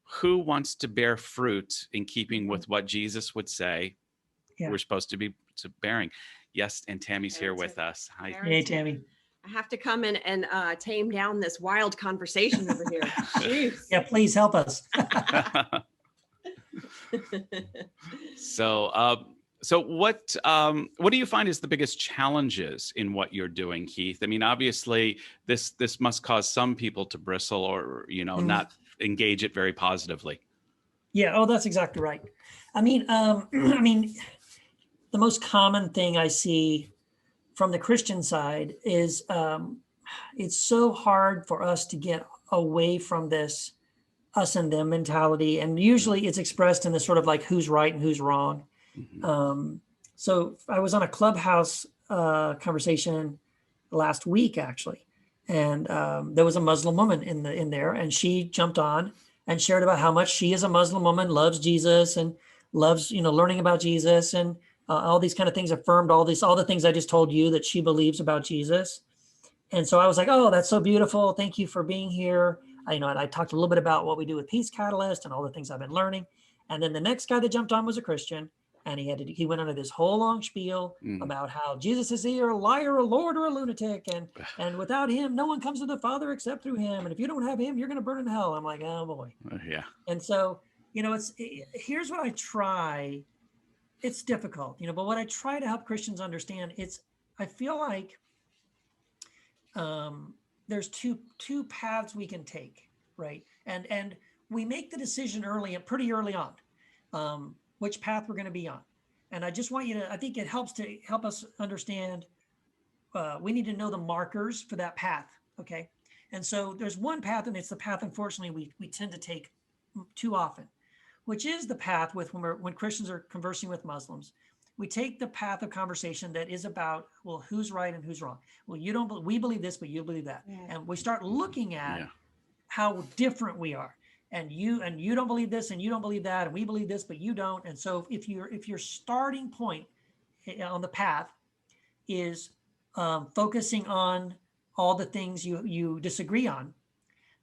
who wants to bear fruit in keeping with what Jesus would say we're supposed to be bearing. Yes, and Tammy's here with us. Hi. Hey, Tammy. I have to come in and tame down this wild conversation over here. Jeez. Yeah, please help us. So what do you find is the biggest challenges in what you're doing, Keith? I mean, obviously this must cause some people to bristle or, not engage it very positively. Yeah. Oh, that's exactly right. I mean, the most common thing I see from the Christian side is it's so hard for us to get away from this us and them mentality. And usually it's expressed in the sort of like who's right and who's wrong. So I was on a Clubhouse conversation last week, actually. And there was a Muslim woman in there, and she jumped on and shared about how much she as a Muslim woman loves Jesus and loves, learning about Jesus and all these kind of things, affirmed all the things I just told you that she believes about Jesus. And so I was like, oh, that's so beautiful. Thank you for being here. And I talked a little bit about what we do with Peace Catalyst and all the things I've been learning. And then the next guy that jumped on was a Christian. And he went into this whole long spiel about how Jesus is either a liar, a lord, or a lunatic. And without him, no one comes to the Father except through him. And if you don't have him, you're going to burn in hell. I'm like, oh boy. Yeah. And so, here's what I try. It's difficult, but what I try to help Christians understand, I feel like there's two paths we can take, right? And we make the decision pretty early on, which path we're going to be on. And I just want you to, I think it helps to help us understand, we need to know the markers for that path, okay? And so there's one path, and it's the path, unfortunately, we tend to take too often, which is the path when Christians are conversing with Muslims. We take the path of conversation that is about, well, who's right and who's wrong. Well, we believe this, but you believe that. Yeah. And we start looking at how different we are. And you don't believe this, and you don't believe that, and we believe this, but you don't. And so if your starting point on the path is focusing on all the things you disagree on,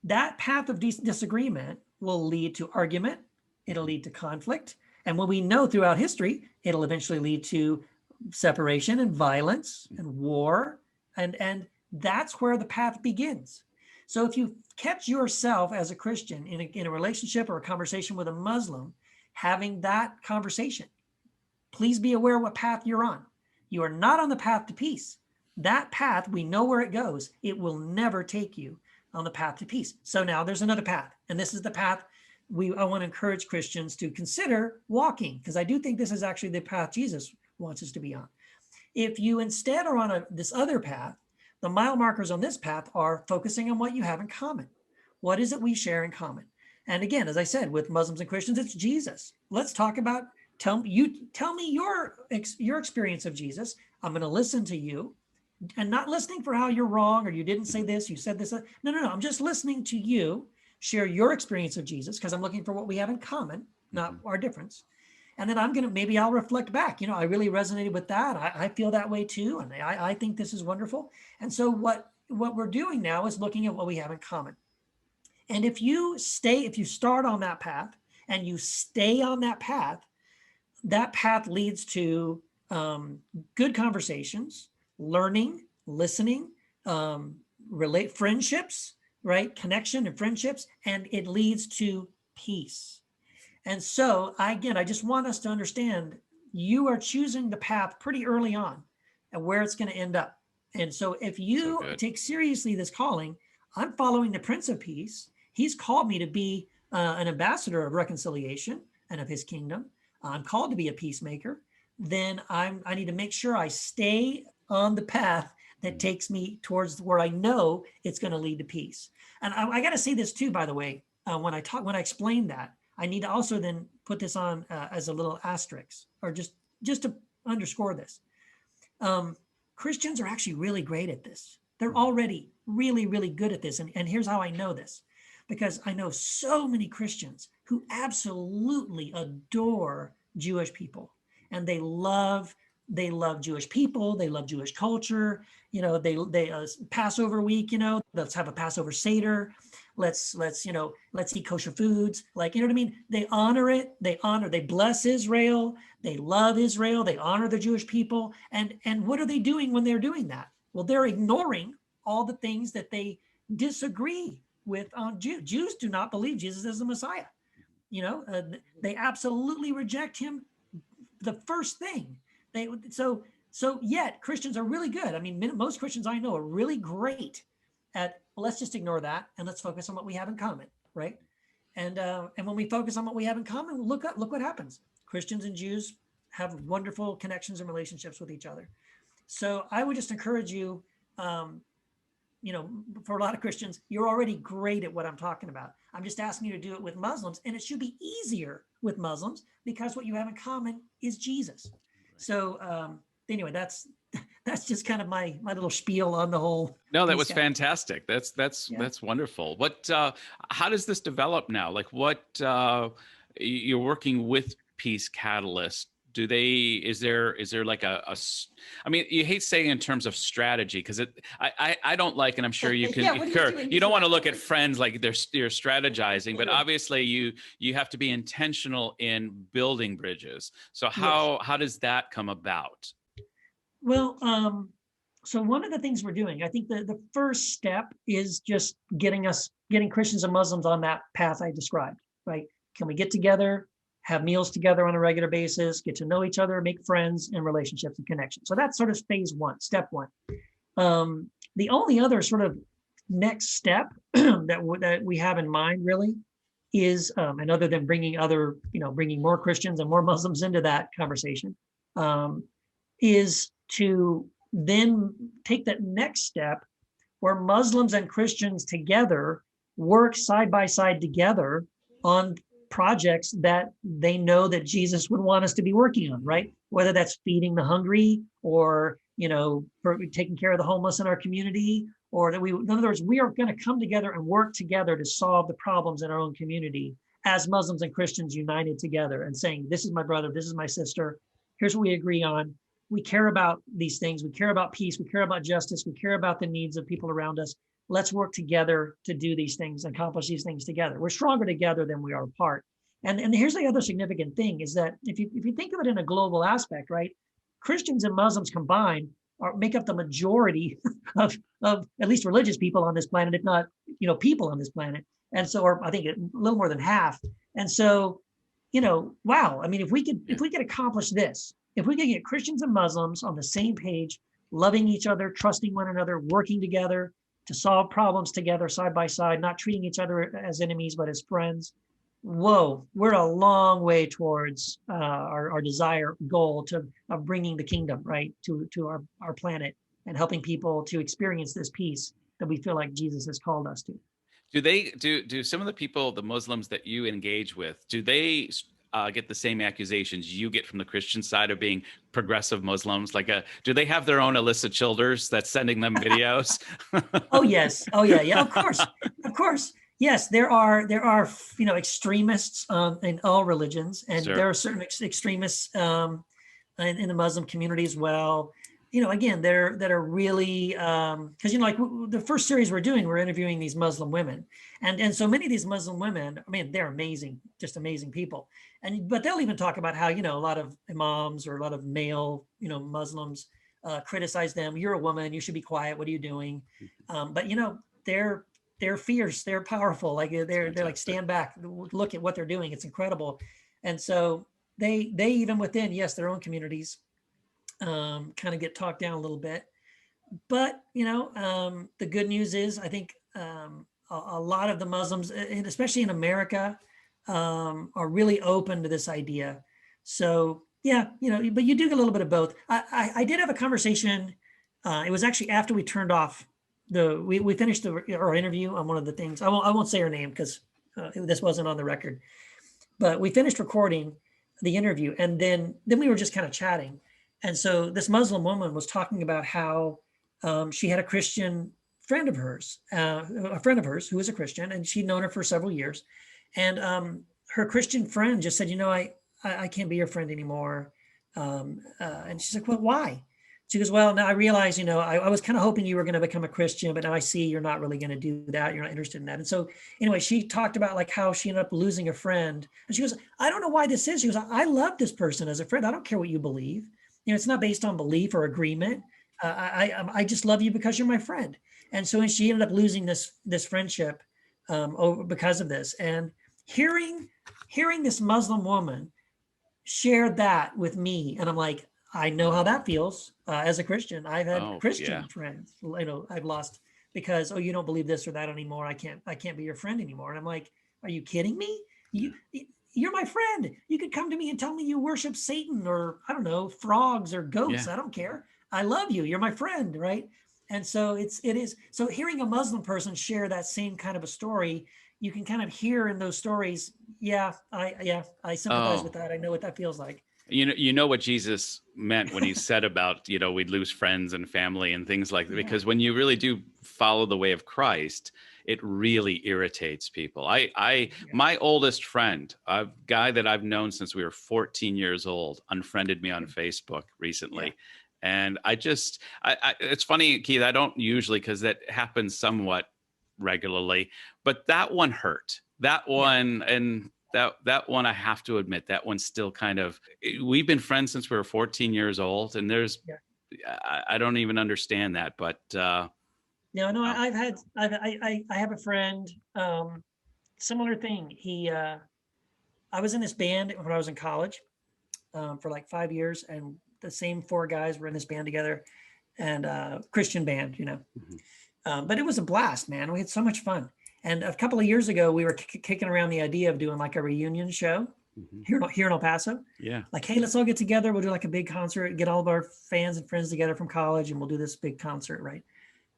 that path of disagreement will lead to argument. It'll lead to conflict. And what we know throughout history, it'll eventually lead to separation and violence and war. And that's where the path begins. So if you catch yourself as a Christian in a relationship or a conversation with a Muslim, having that conversation, please be aware what path you're on. You are not on the path to peace. That path, we know where it goes. It will never take you on the path to peace. So now there's another path. And this is the path I want to encourage Christians to consider walking, because I do think this is actually the path Jesus wants us to be on. If you instead are on this other path, the mile markers on this path are focusing on what you have in common. What is it we share in common? And again, as I said, with Muslims and Christians, it's Jesus. Let's talk about, tell me your experience of Jesus. I'm going to listen to you, and not listening for how you're wrong, or you didn't say this, you said this. No. I'm just listening to you share your experience of Jesus, because I'm looking for what we have in common, not our difference. And then maybe I'll reflect back. I really resonated with that. I feel that way too. And I think this is wonderful. And so what we're doing now is looking at what we have in common. And if you start on that path and you stay on that path leads to good conversations, learning, listening, friendships, right? Connection and friendships, and it leads to peace. And so I just want us to understand, you are choosing the path pretty early on and where it's going to end up. And so if you take seriously this calling, I'm following the Prince of Peace. He's called me to be an ambassador of reconciliation and of his kingdom. I'm called to be a peacemaker. Then I need to make sure I stay on the path that takes me towards where I know it's going to lead to peace. And I got to say this too, by the way, when I explain that, I need to also then put this on as a little asterisk, or just to underscore this. Christians are actually really great at this. They're already really, really good at this. And here's how I know this, because I know so many Christians who absolutely adore Jewish people, and they love Jewish people. They love Jewish culture. They Passover week, let's have a Passover Seder. Let's eat kosher foods. Like, what I mean? They honor it. They bless Israel. They love Israel. They honor the Jewish people. And what are they doing when they're doing that? Well, they're ignoring all the things that they disagree with on Jews. Jews do not believe Jesus is the Messiah. They absolutely reject him. The first thing. So yet Christians are really good. I mean, most Christians I know are really great at, well, let's just ignore that and let's focus on what we have in common, right? And when we focus on what we have in common, look what happens. Christians and Jews have wonderful connections and relationships with each other. So I would just encourage you, for a lot of Christians, you're already great at what I'm talking about. I'm just asking you to do it with Muslims, and it should be easier with Muslims because what you have in common is Jesus. So anyway, that's just kind of my little spiel on the whole. No, that was fantastic. That's wonderful. What, how does this develop now? Like, what, you're working with Peace Catalyst. Is there like I mean, you hate saying in terms of strategy, because I don't like, and I'm sure you can concur, you don't want to look at friends like you're strategizing, but obviously you have to be intentional in building bridges. So how does that come about? Well, so one of the things we're doing, I think the first step is just getting Christians and Muslims on that path I described, right? Can we get together, have meals together on a regular basis, get to know each other, make friends and relationships and connections? So that's sort of phase one, step one. The only other sort of next step that we have in mind really is, and other than bringing more Christians and more Muslims into that conversation, is to then take that next step where Muslims and Christians together work side by side together on projects that they know that Jesus would want us to be working on, right? Whether that's feeding the hungry or, taking care of the homeless in our community, or that in other words, we are going to come together and work together to solve the problems in our own community as Muslims and Christians united together and saying, this is my brother, this is my sister, here's what we agree on. We care about these things. We care about peace. We care about justice. We care about the needs of people around us. Let's work together to do these things, accomplish these things together. We're stronger together than we are apart. And here's the other significant thing is that if you think of it in a global aspect, right? Christians and Muslims combined make up the majority of at least religious people on this planet, if not, people on this planet. And so, or I think a little more than half. And so, wow. I mean, if we could accomplish this, if we could get Christians and Muslims on the same page, loving each other, trusting one another, working together to solve problems together side by side, not treating each other as enemies, but as friends. Whoa, we're a long way towards our desired goal of bringing the kingdom, right, to our planet and helping people to experience this peace that we feel like Jesus has called us to. Do some of the people, the Muslims that you engage with, do they get the same accusations you get from the Christian side of being progressive Muslims? Do they have their own Alisa Childers that's sending them videos? Oh yes, oh yeah, of course. Yes, there are extremists in all religions, and Sure. there are certain extremists in the Muslim community as well. Again, that are really because like the first series we're doing, we're interviewing these Muslim women, and so many of these Muslim women, I mean, they're amazing, just amazing people. But they'll even talk about how a lot of imams or a lot of male Muslims criticize them. You're a woman, you should be quiet. What are you doing? But they're fierce, they're powerful. Like they're like, stand back, look at what they're doing. It's incredible. And so they even within, yes, their own communities kind of get talked down a little bit. But the good news is I think a lot of the Muslims, and especially in America, are really open to this idea. So yeah, but you do get a little bit of both. I did have a conversation. It was actually after we turned off we finished our interview on one of the things. I won't say her name because this wasn't on the record, but we finished recording the interview, and then we were just kind of chatting. And so this Muslim woman was talking about how she had a Christian friend of hers, who was a Christian, and she'd known her for several years. And her Christian friend just said, I can't be your friend anymore. And she's like, well, why? She goes, well, now I realize, I was kind of hoping you were going to become a Christian, but now I see you're not really going to do that. You're not interested in that. And so anyway, she talked about like how she ended up losing a friend. And she goes, I don't know why this is. She goes, I love this person as a friend. I don't care what you believe. It's not based on belief or agreement. I just love you because you're my friend. And so she ended up losing this friendship because of this. And hearing this Muslim woman share that with me, and I'm like, I know how that feels as a Christian. I've had Christian friends, I've lost because, you don't believe this or that anymore. I can't be your friend anymore. And I'm like, are you kidding me? You're my friend. You could come to me and tell me you worship Satan or I don't know, frogs or goats. I don't care. I love you. You're my friend. Right. And so it is. So hearing a Muslim person share that same kind of a story, you can kind of hear in those stories. I sympathize with that. I know what that feels like. You know what Jesus meant when he said about, we'd lose friends and family and things like that, because when you really do follow the way of Christ, it really irritates people. My oldest friend, a guy that I've known since we were 14 years old, unfriended me on Facebook recently. And it's funny, Keith, I don't usually, because that happens somewhat regularly, but that one hurt. That one, and that one, I have to admit, that one's still kind of, we've been friends since we were 14 years old. And I don't even understand that, but. I have a friend, similar thing. I was in this band when I was in college for like 5 years, and the same 4 guys were in this band together, and Christian band, you know. But it was a blast, man. We had so much fun. And a couple of years ago, we were kicking around the idea of doing like a reunion show here in El Paso. Yeah. Like, hey, let's all get together. We'll do like a big concert, get all of our fans and friends together from college, and we'll do this big concert, right?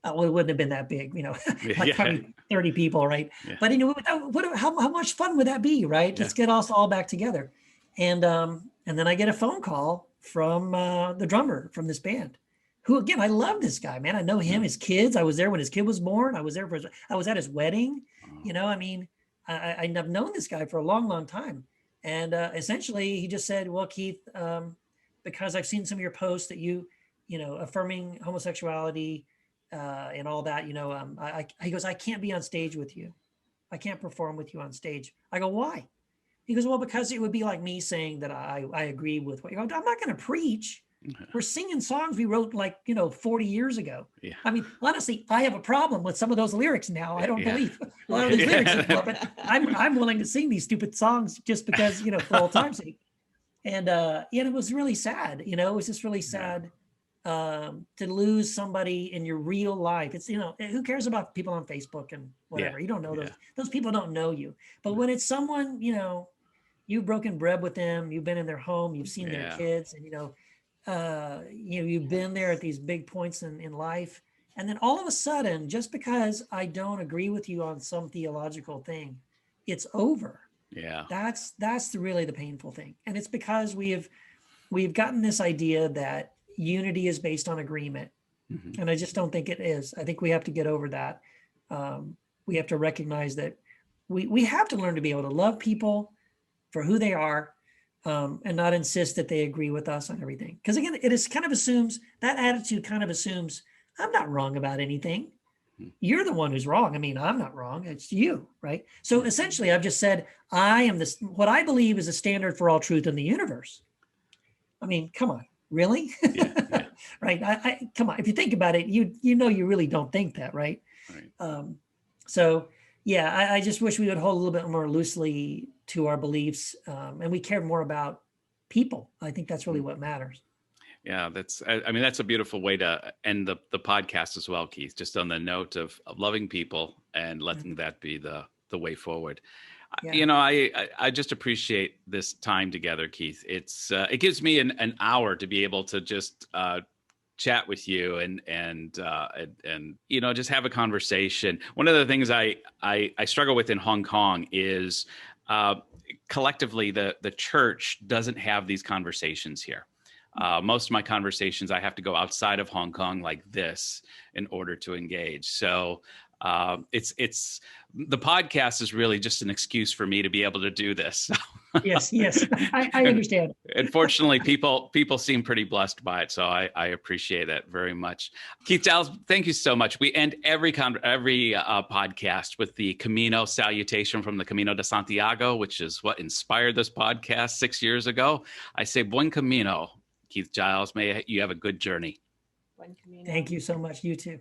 Well, it wouldn't have been that big, you know, like probably 30 people, right? Yeah. But anyway, how much fun would that be, right? Yeah. Let's get us all back together. And then I get a phone call from the drummer from this band, who, again, I love this guy, man. I know him, his kids. I was there when his kid was born. I was at his wedding. You know, I mean, I've known this guy for a long, long time. And essentially he just said, well, Keith, because I've seen some of your posts that you know, affirming homosexuality and all that, you know, he goes, I can't be on stage with you. I can't perform with you on stage. I go, why? He goes, well, because it would be like me saying that I agree with what you go. I'm not going to preach. We're singing songs we wrote like, you know, 40 years ago. Yeah. I mean, honestly, I have a problem with some of those lyrics now. I don't believe a lot of these lyrics anymore, but I'm willing to sing these stupid songs just because, you know, for old time's sake. And it was really sad. You know, it was just really sad to lose somebody in your real life. It's, you know, who cares about people on Facebook and whatever? You don't know those people don't know you. But when it's someone, you know, you've broken bread with them, you've been in their home, you've seen their kids, and, you know, you've been there at these big points in life. And then all of a sudden, just because I don't agree with you on some theological thing, it's over. Yeah. That's really the painful thing. And it's because we've gotten this idea that unity is based on agreement. Mm-hmm. And I just don't think it is. I think we have to get over that. We have to recognize that we have to learn to be able to love people for who they are, and not insist that they agree with us on everything. Because again, that attitude kind of assumes I'm not wrong about anything. You're the one who's wrong. I mean, I'm not wrong. It's you, right? So essentially, I've just said I am what I believe is a standard for all truth in the universe. I mean, come on, really? Yeah. Right? I come on. If you think about it, you know you really don't think that, right? So yeah, I just wish we would hold a little bit more loosely to our beliefs, and we care more about people. I think that's really what matters. Yeah, that's a beautiful way to end the podcast as well, Keith, just on the note of loving people and letting that be the way forward. Yeah. You know, I just appreciate this time together, Keith. It gives me an hour to be able to just chat with you and you know, just have a conversation. One of the things I struggle with in Hong Kong is collectively the church doesn't have these conversations here. Most of my conversations, I have to go outside of Hong Kong like this in order to engage. So it's the podcast is really just an excuse for me to be able to do this. Yes, I understand. Unfortunately, people seem pretty blessed by it, so I appreciate that very much. Keith Giles, thank you so much. We end every podcast with the Camino salutation from the Camino de Santiago, which is what inspired this podcast 6 years ago. I say buen camino, Keith Giles. May you have a good journey. Thank you so much. You too.